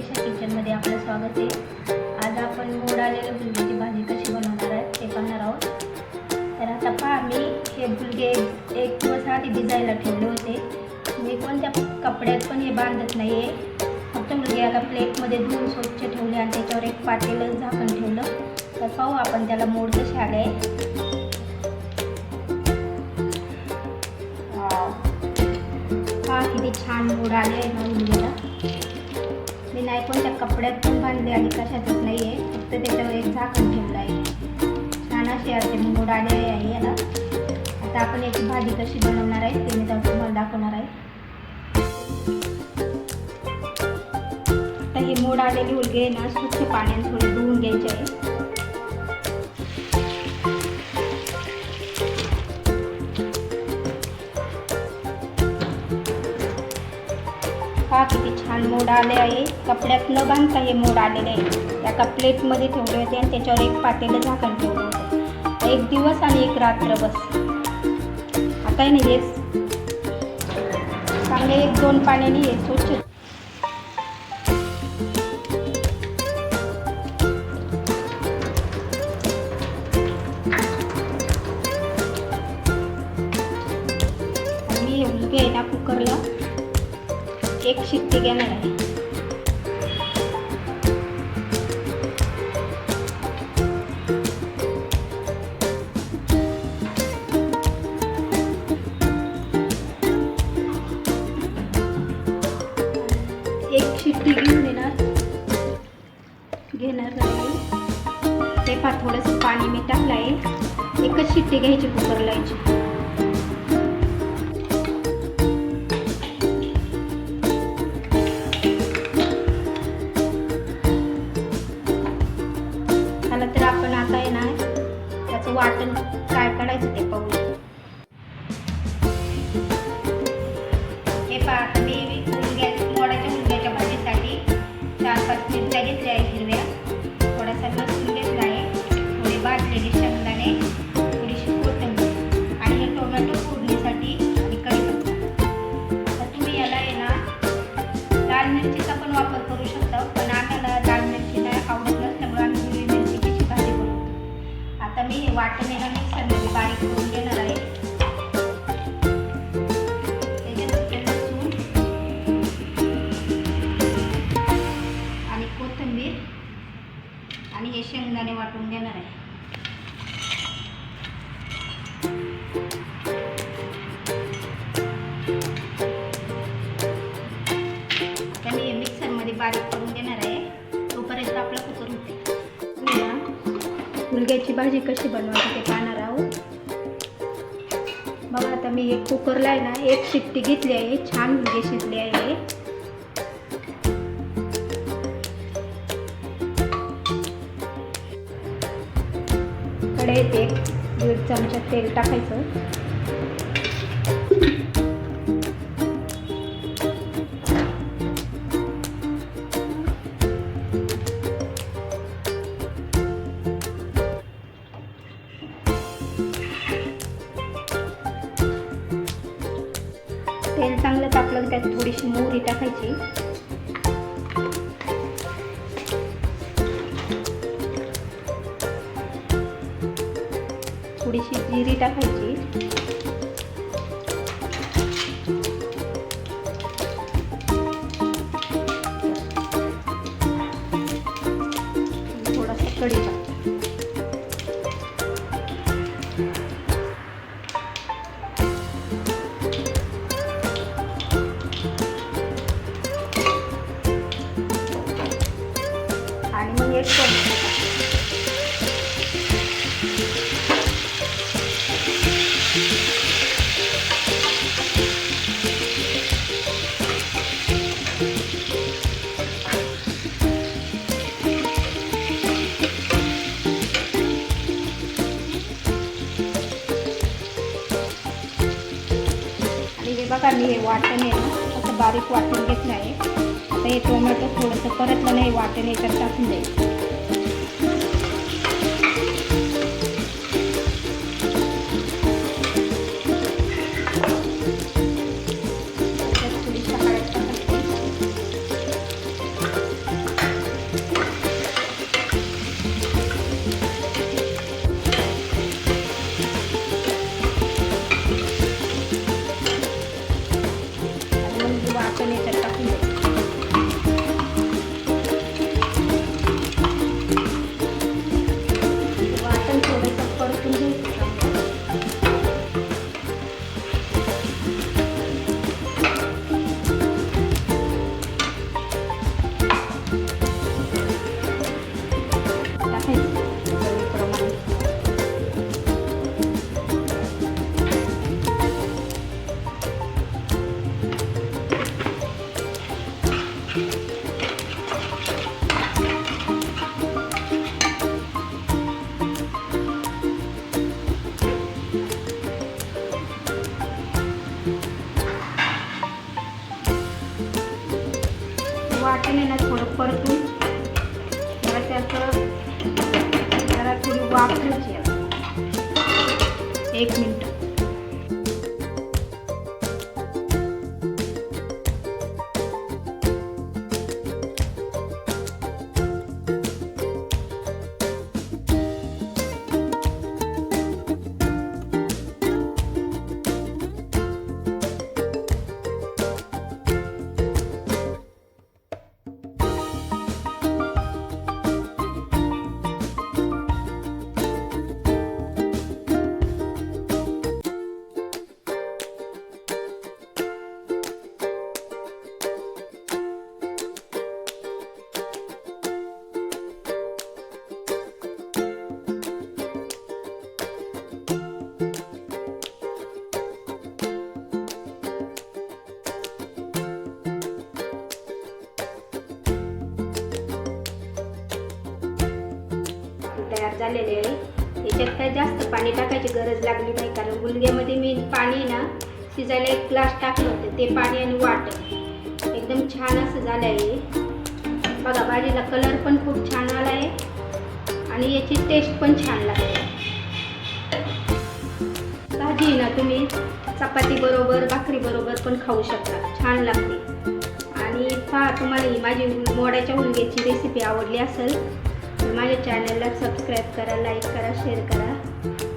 मनीषा किचनमध्ये आपलं स्वागत आहे। आज आपण मोड आलेल्या भुलग्याची भाजी कशी बनवणार आहे ते पाहणार आहोत। तर आता पहा, मी हे भुलगे एक दिवस आधी भिजायला ठेवले होते। मी कोणत्या कपड्यात पण हे बांधत नाही आहे, फक्त भुलग्याला प्लेटमध्ये धुवून स्वच्छ ठेवले आणि त्याच्यावर एक पातेलं झाकण ठेवलं। तर पाहू आपण त्याला मोड कसे आले। किती छान मोड आले आहे ना भुलग्याला। मी नाही कोणत्या कपड्यात पण बांधले आणि कशातच नाही आहे, फक्त त्याच्यावर एक झाकण ठेवलं आहे। छान असे असे मोड आले आहे याला। आता आपण याची भाजी कशी बनवणार आहे ते मी तुम्हाला दाखवणार आहे। आता हे मोड आलेली भुलगे ना स्वच्छ पाण्याने थोडे धुवून घ्यायचे आहे। पहा किती छान मोड आले आहे। कपड्यात न बांधता हे मोड आलेले आहे। एका प्लेटमध्ये ठेवले होते आणि त्याच्यावर एक पातेलं झाकण ठेवलं होतं। एक दिवस आणि एक रात्र बस। आता नाही हे चांगले 1-2 पाण्याने हे स्वच्छ मी भुलगे आहे ना कुकरला एक शिट्टी घेणार आहे। एक शिट्टी घेणार आहे। ते पहा थोडंसं पाणी मी टाकलं आहे। एकच शिट्टी घ्यायची कुकरला याची। तर आपण आता आहे ना त्याचं वाटण काय काढायचं ते पाहू। हे पहा, मी मोडाच्या भुलग्याच्या भाजीसाठी 4-5 मिरच्या घेतल्या आहेत हिरव्या, थोडासा लसूण घेतला आहे, थोडे भाजलेले शेंगदाणे, थोडीशी कोथिंबीर आणि हे टोमॅटो फोडणीसाठी आणि कढीपत्ता। आता तुम्ही याला आहे ना लाल मिरचीचा पण वापर करू शकता, पण आम्हाला लाल मिरची नाही आवडत नसल्यामुळे आम्ही हिरवी मिरचीची भाजी बनवतो। आता मी हे वाटण आहे ना मिक्सरमध्ये बारीक करून घेणार आहे। त्याच्यात लसूण आणि कोथिंबीर आणि हे शेंगदाणे वाटून घेणार आहे। आता मी हे मिक्सरमध्ये बारीक करून घेणार आहे। तोपर्यंत आपला कुकर होते। भुलग्याची भाजी कशी बनवायची ते पाहणार आहोत। बघा, आता मी एक कुकरला आहे ना एक शिट्टी घेतली आहे। छान भुलगे शिजले आहे। कढईत 1-1.5 चमचा तेल टाकायचं। तेल चांगलं तापलं त्यात थोडीशी मोहरी टाकायची। थोडीशी जिरी टाकायची। थोडासा कढीपत्ता आणि मग एक आणि हे बघा, मी हे वाटण आहे ना असं बारीक वाटण घेतलं आहे। आता हे टोमॅटो थोडंसं परतलं नाही वाटण याच्यात टाकून द्यायचं। थोडी याच्यात टाकून द्यायचं. वाटण थोडंसं परतून घ्यायचं. वाटण आहे ना थोडं परतून जरा त्याचं जरा थोडी वाफवायची आहे. 1 मिनिट. तयार झालेले आहे. याच्यात काय जास्त पाणी टाकायची गरज लागली नाही, कारण गुलग्यामध्ये मी पाणी ना शिजायला 1 ग्लास टाकलं होतं. ते पाणी आणि वाटण एकदम छान असं झालं आहे. बघा भाजीला कलर पण खूप छान आला आहे आणि याची टेस्ट पण छान लागते. भाजी ना तुम्ही चपाती बरोबर भाकरी बरोबर पण खाऊ शकता, छान लागते. आणि तुम्हाला ही माझी मोड्याच्या हुलग्याची रेसिपी आवडली असेल तर माझ्या चॅनलला सबस्क्राईब करा, लाईक करा, शेअर करा.